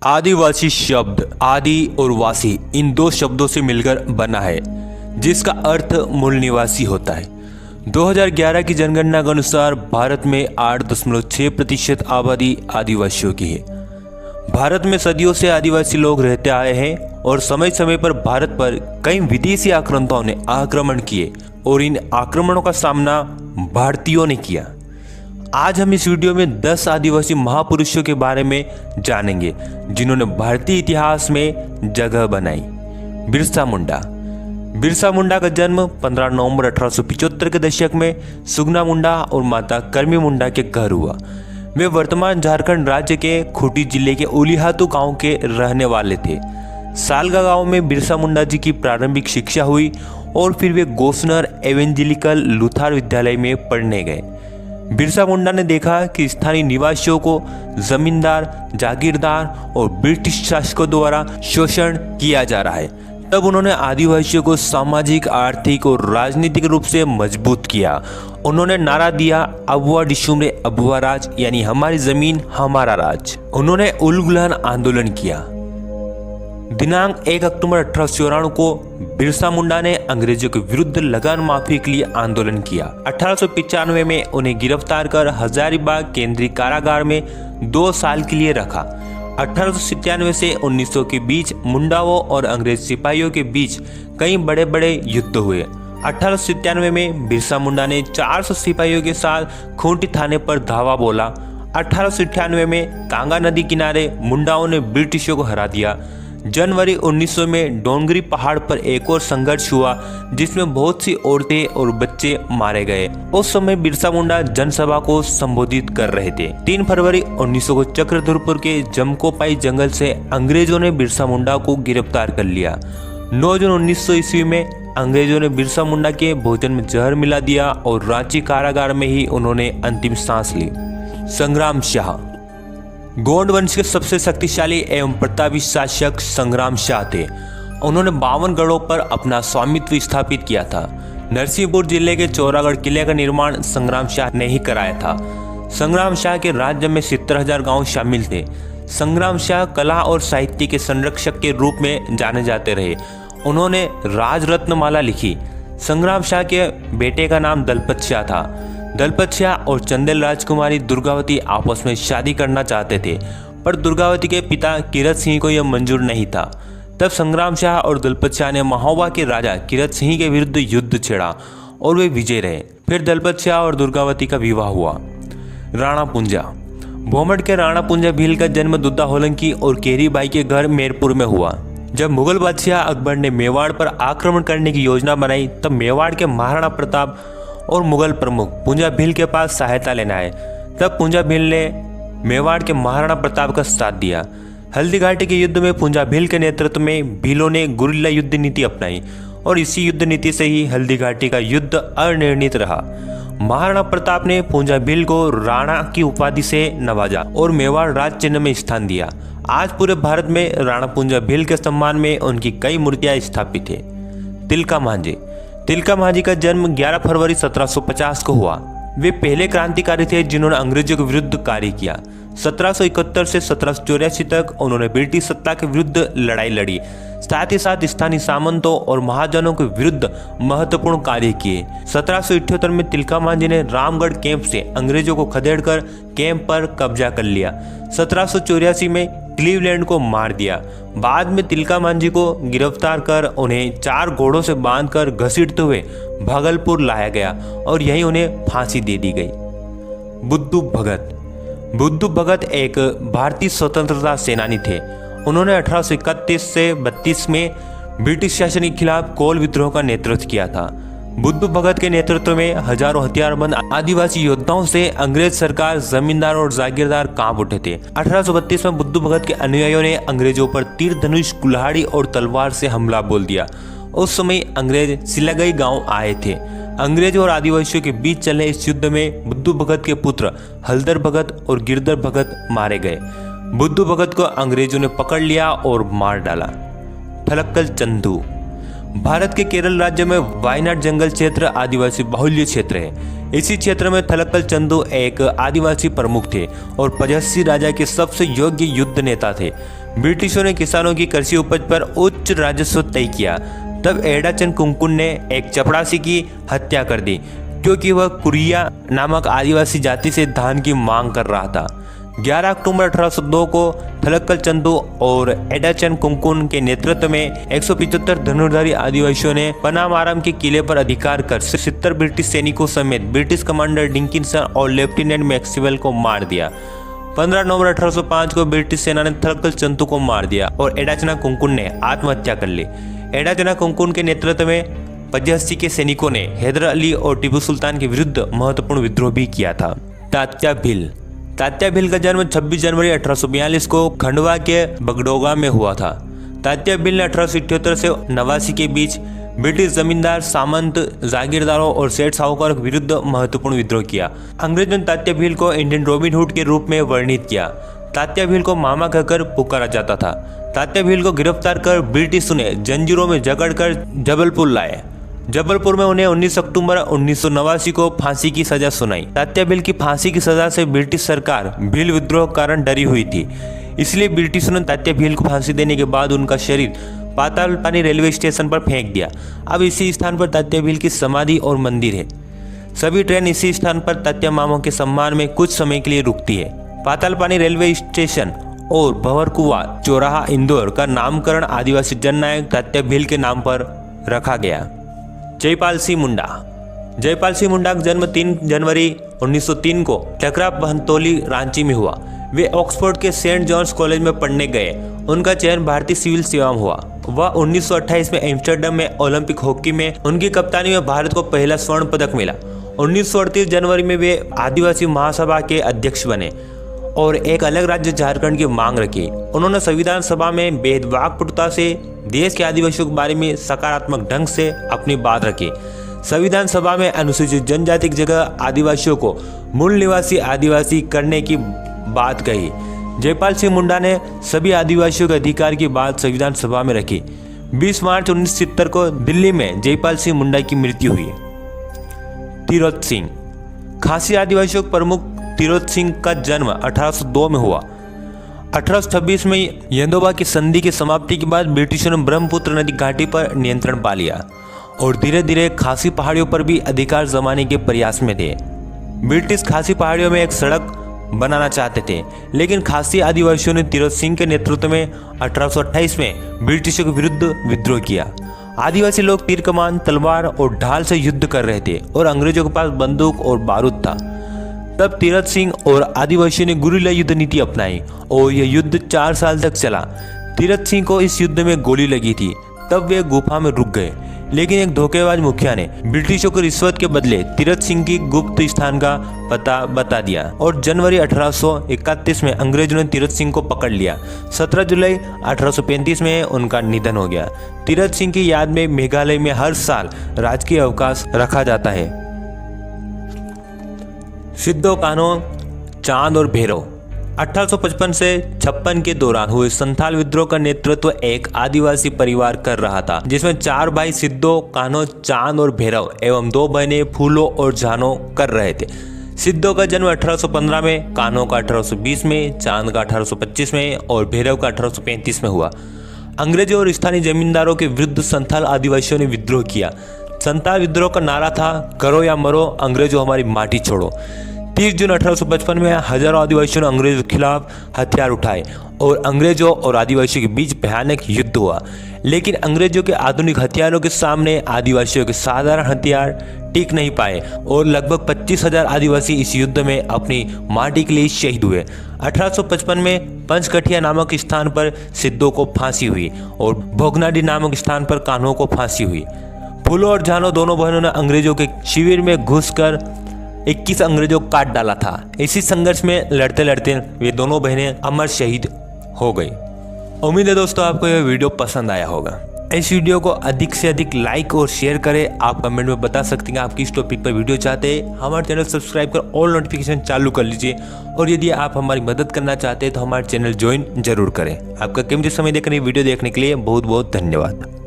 आदिवासी शब्द आदि और वासी इन दो शब्दों से मिलकर बना है, जिसका अर्थ मूल निवासी होता है। 2011 की जनगणना के अनुसार भारत में 8.6% आबादी आदिवासियों की है। भारत में सदियों से आदिवासी लोग रहते आए हैं और समय समय पर भारत पर कई विदेशी आक्रांताओं ने आक्रमण किए और इन आक्रमणों का सामना भारतीयों ने किया। आज हम इस वीडियो में 10 आदिवासी महापुरुषों के बारे में जानेंगे जिन्होंने भारतीय इतिहास में जगह बनाई। बिरसा मुंडा। बिरसा मुंडा का जन्म 15 नवंबर 1875 के दशक में सुगना मुंडा और माता कर्मी मुंडा के घर हुआ। वे वर्तमान झारखंड राज्य के खूंटी जिले के उलिहातू गांव के रहने वाले थे। सालगा गांव में बिरसा मुंडा जी की प्रारंभिक शिक्षा हुई और फिर वे गोसनर एवेंजेलिकल लुथार विद्यालय में पढ़ने गए। बिरसा मुंडा ने देखा कि स्थानीय निवासियों को जमींदार, जागीरदार और ब्रिटिश शासकों द्वारा शोषण किया जा रहा है। तब उन्होंने आदिवासियों को सामाजिक, आर्थिक और राजनीतिक रूप से मजबूत किया। उन्होंने नारा दिया, अबुआ डिशुमरे अबुआ राज, यानी हमारी जमीन हमारा राज। उन्होंने उलगुलान आंदोलन किया। दिनांक 1 अक्टूबर 1894 को बिरसा मुंडा ने अंग्रेजों के विरुद्ध लगान माफी के लिए आंदोलन किया। 1895 में उन्हें गिरफ्तार कर हजारीबाग केंद्रीय कारागार में 2 साल के लिए रखा। 1897 से 1900 के बीच मुंडाओं और अंग्रेज सिपाहियों के बीच कई बड़े बड़े युद्ध हुए। 1897 में बिरसा मुंडा ने 400 सिपाहियों के साथ खूंटी थाने पर धावा बोला। 1898 में कांगा नदी किनारे मुंडाओं ने ब्रिटिशों को हरा दिया। जनवरी 1900 में डोंगरी पहाड़ पर एक और संघर्ष हुआ जिसमें बहुत सी औरतें और बच्चे मारे गए। उस समय बिरसा मुंडा जनसभा को संबोधित कर रहे थे। 3 फरवरी 1900 को चक्रधरपुर के जमकोपाई जंगल से अंग्रेजों ने बिरसा मुंडा को गिरफ्तार कर लिया। 9 जून 1900 ईस्वी में अंग्रेजों ने बिरसा मुंडा के भोजन में जहर मिला दिया और रांची कारागार में ही उन्होंने अंतिम सांस ली। संग्राम शाह। गोंड वंश के सबसे शक्तिशाली एवं प्रतापी शासक संग्राम शाह थे। उन्होंने 52 गढ़ों पर अपना स्वामित्व स्थापित किया था। नरसिंहपुर जिले के चौरागढ़ किले का निर्माण संग्राम शाह ने ही कराया था। संग्राम शाह के राज्य में 70,000 गांव शामिल थे। संग्राम शाह कला और साहित्य के संरक्षक के रूप में जाने जाते रहे। उन्होंने राजरत्नमाला लिखी। संग्राम शाह के बेटे का नाम दलपत शाह था। दलपत शाह और चंदेल राजकुमारी दुर्गावती आपस में शादी करना चाहते थे, पर दुर्गावती के पिता कीरत सिंह को यह मंजूर नहीं था। तब संग्राम शाह और दलपत शाह ने महोबा के राजा कीरत सिंह के विरुद्ध युद्ध छेड़ा और वे विजय रहे। फिर दलपत शाह और दुर्गावती का विवाह हुआ। राणा पुंजा। भोमट के राणा पुंजा भील का जन्म दुद्दा होलंकी और केरी बाई के घर मेरपुर में हुआ। जब मुगल बादशाह अकबर ने मेवाड़ पर आक्रमण करने की योजना बनाई, तब मेवाड़ के महाराणा प्रताप और मुगल प्रमुख पुंजा भील के पास सहायता लेना आए। तब पुंजा भील ने मेवाड़ के महाराणा प्रताप का साथ दिया। हल्दी घाटी के युद्ध में पुंजा भील के नेतृत्व में भीलों ने गुरिल्ला युद्ध नीति अपनाई और इसी युद्ध नीति से ही हल्दी घाटी का युद्ध अनिर्णित रहा। महाराणा प्रताप ने पुंजा भील को राणा की उपाधि से नवाजा और मेवाड़ राज चिन्ह में स्थान दिया। आज पूरे भारत में राणा पुंजा भील के सम्मान में उनकी कई मूर्तियां स्थापित है। तिलका मांझी। तिलका मांझी का जन्म 11 फरवरी 1750 को हुआ। वे पहले क्रांतिकारी थे जिन्होंने अंग्रेजों के विरुद्ध कार्य किया। 1771 से 1784 तक उन्होंने ब्रिटिश सत्ता के विरुद्ध लड़ाई लड़ी। साथ ही साथ स्थानीय सामंतों और महाजनों के विरुद्ध महत्वपूर्ण कार्य किए। 1778 में तिलका मांझी ने रामगढ़ कैंप से अंग्रेजों को खदेड़कर कैंप पर कब्जा कर लिया। 1784 में क्लीवलैंड को मार दिया। बाद में तिलका मांझी को गिरफ्तार कर उन्हें 4 घोड़ों से बांधकर घसीटते हुए भागलपुर लाया गया और यहीं उन्हें फांसी दे दी गई। बुद्धू भगत। बुद्धू भगत एक भारतीय स्वतंत्रता सेनानी थे। उन्होंने 1831 से 32 में ब्रिटिश शासन के खिलाफ कोल विद्रोह का नेतृत्व किया था। बुद्धू भगत के नेतृत्व में हजारों हथियारबंद आदिवासी योद्धाओं से अंग्रेज सरकार, जमींदार और जागीरदार कांप उठे थे। 1832 में बुद्धू भगत के अनुयायियों ने अंग्रेजों पर तीर धनुष, कुल्हाड़ी और तलवार से हमला बोल दिया। उस समय अंग्रेज सिलागई गांव आए थे। अंग्रेजों और आदिवासियों के बीच चले इस युद्ध में बुद्धू भगत के पुत्र हलदर भगत और गिरधर भगत मारे गए। बुद्धू भगत को अंग्रेजों ने पकड़ लिया और मार डाला। थलक्कल चंदू। भारत के केरल राज्य में वायनाड जंगल क्षेत्र आदिवासी बाहुल्य क्षेत्र है। इसी क्षेत्र में थलक्कल चंदू एक आदिवासी प्रमुख थे और पजस्सी राजा के सबसे योग्य युद्ध नेता थे। ब्रिटिशों ने किसानों की कृषि उपज पर उच्च राजस्व तय किया। तब एडाचन कुंकुन ने एक चपरासी की हत्या कर दी क्योंकि वह कुरिया नामक आदिवासी जाति से धान की मांग कर रहा था। 11 अक्टूबर 1802 को थलक्कल चंदू और एडाचन कुंकुन के नेतृत्व में 175 धनुर्धारी आदिवासियों ने पनामाराम के किले पर अधिकार कर 70 ब्रिटिश सैनिकों समेत ब्रिटिश कमांडर डिकिंसन और लेफ्टिनेंट मैक्सवेल को मार दिया। 15 नवंबर 1805 को ब्रिटिश सेना ने थलक्कल चंदू को मार दिया और एडाचना कुंकुन ने आत्महत्या कर ली। एडाचना कुंकुन के नेतृत्व में 85 के सैनिकों ने हैदर अली और टीपू सुल्तान के विरुद्ध महत्वपूर्ण विद्रोह भी किया था। तात्या भील। तात्या भील का जन्म 26 जनवरी 1842 को खंडवा के बगडोगा में हुआ था। तात्या भील ने 1878 से 89 के बीच ब्रिटिश जमींदार, सामंत, जागीरदारों और सेठ साहूकारों के विरुद्ध महत्वपूर्ण विद्रोह किया। अंग्रेजों ने तात्या भील को इंडियन रॉबिन हुड के रूप में वर्णित किया। तात्या भील को मामा कहकर पुकारा जाता था। तात्या भील को गिरफ्तार कर ब्रिटिशों ने जंजीरों में जकड़कर जबलपुर लाए। जबलपुर में उन्हें 19 अक्टूबर 1989 को फांसी की सजा सुनाई। तात्या भील की फांसी की सजा से ब्रिटिश सरकार भील विद्रोह के कारण डरी हुई थी, इसलिए ब्रिटिशों ने तात्या भील को फांसी देने के बाद उनका शरीर पातालपानी रेलवे स्टेशन पर फेंक दिया। अब इसी स्थान पर तात्या भील की समाधि और मंदिर है। सभी ट्रेन इसी स्थान पर तात्या मामा के सम्मान में कुछ समय के लिए रुकती है। पातालपानी रेलवे स्टेशन और भंवरकुआ चौराहा इंदौर का नामकरण आदिवासी जननायक तात्या भील के नाम पर रखा गया। जयपाल सिंह मुंडा। जयपाल सिंह मुंडा का जन्म 3 जनवरी 1903 को टकरा बहनतौली रांची में हुआ। वे ऑक्सफोर्ड के सेंट जॉन्स कॉलेज में पढ़ने गए। उनका चयन भारतीय सिविल सेवा में हुआ। वह 1928 में एम्स्टर्डम में ओलंपिक हॉकी में उनकी कप्तानी में भारत को पहला स्वर्ण पदक मिला। 1938 जनवरी में वे आदिवासी महासभा के अध्यक्ष बने और एक अलग राज्य झारखंड की मांग रखी। उन्होंने संविधान सभा में भेदभावपूर्णता से देश के आदिवासियों के बारे में सकारात्मक ढंग से अपनी बात रखी। संविधान सभा में अनुसूचित जनजाति की जगह आदिवासियों को मूल निवासी आदिवासी करने की बात कही। जयपाल सिंह मुंडा ने सभी आदिवासियों के अधिकार की बात संविधान सभा में रखी। 20 मार्च 1970 को दिल्ली में जयपाल सिंह मुंडा की मृत्यु हुई। तिरोत सिंह। खासी आदिवासियों के प्रमुख तिरोत सिंह का जन्म 1802 में हुआ। 1826 में येंदोबा की संधि की समाप्ति के बाद ब्रिटिशों ने ब्रह्मपुत्र नदी घाटी पर नियंत्रण पा लिया और धीरे धीरे खासी पहाड़ियों पर भी अधिकार जमाने के प्रयास में थे। ब्रिटिश खासी पहाड़ियों में एक सड़क बनाना चाहते थे, लेकिन खासी आदिवासियों ने तिरोत सिंह के नेतृत्व में 1828 में ब्रिटिशों के विरुद्ध विद्रोह किया। आदिवासी लोग तीर कमान, तलवार और ढाल से युद्ध कर रहे थे और अंग्रेजों के पास बंदूक और बारूद था। तब तिरोत सिंह और आदिवासियों ने गुरिल्ला युद्ध नीति अपनाई और यह युद्ध 4 साल तक चला। तिरोत सिंह को इस युद्ध में गोली लगी थी। तब वे गुफा में रुक गए, लेकिन एक धोखेबाज मुखिया ने ब्रिटिशों को रिश्वत के बदले तिरोत सिंह की गुप्त स्थान का पता बता दिया और जनवरी 1831 में अंग्रेजों ने तिरोत सिंह को पकड़ लिया। 17 जुलाई 1835 में उनका निधन हो गया। तिरोत सिंह की याद में मेघालय में हर साल राजकीय अवकाश रखा जाता है। सिद्धो कान्हो, चांद और भैरव। 1855 से 56 के दौरान हुए संथाल विद्रोह का नेतृत्व एक आदिवासी परिवार कर रहा था, जिसमें 4 भाई सिद्धो, कान्हो, चांद और भैरव एवं 2 बहनें फूलो और जानो कर रहे थे। सिद्धो का जन्म 1815 में, कान्हो का 1820 में, चांद का 1825 में और भैरव का 1835 में हुआ। अंग्रेजों और स्थानीय जमींदारों के विरुद्ध संथाल आदिवासियों ने विद्रोह किया। संथाल विद्रोह का नारा था, करो या मरो, अंग्रेजों हमारी माटी छोड़ो। 30 जून 1855 में हजारों आदिवासियों ने अंग्रेजों के खिलाफ हथियार उठाए और अंग्रेजों और आदिवासियों के बीच भयानक युद्ध हुआ। लेकिन अंग्रेजों के आधुनिक हथियारों के सामने आदिवासियों के साधारण हथियार टिक नहीं पाए और लगभग 25,000 आदिवासी इस युद्ध में अपनी माटी के लिए शहीद हुए। 1855 में पंचकठिया नामक स्थान पर सिद्धो को फांसी हुई और भोगनाडी नामक स्थान पर कान्हो को फांसी हुई। फूलो और जानो दोनों बहनों ने अंग्रेजों के शिविर में घुसकर 21 अंग्रेजों को काट डाला था। इसी संघर्ष में लड़ते लड़ते वे दोनों बहनें अमर शहीद हो गई। उम्मीद है दोस्तों आपको यह वीडियो पसंद आया होगा। इस वीडियो को अधिक से अधिक लाइक और शेयर करें। आप कमेंट में बता सकते हैं आप किस टॉपिक पर वीडियो चाहते हैं। हमारे चैनल सब्सक्राइब कर ऑल नोटिफिकेशन चालू कर लीजिए और यदि आप हमारी मदद करना चाहते हैं तो हमारे चैनल ज्वाइन जरूर करें। आपका कीमती समय देकर वीडियो देखने के लिए बहुत बहुत धन्यवाद।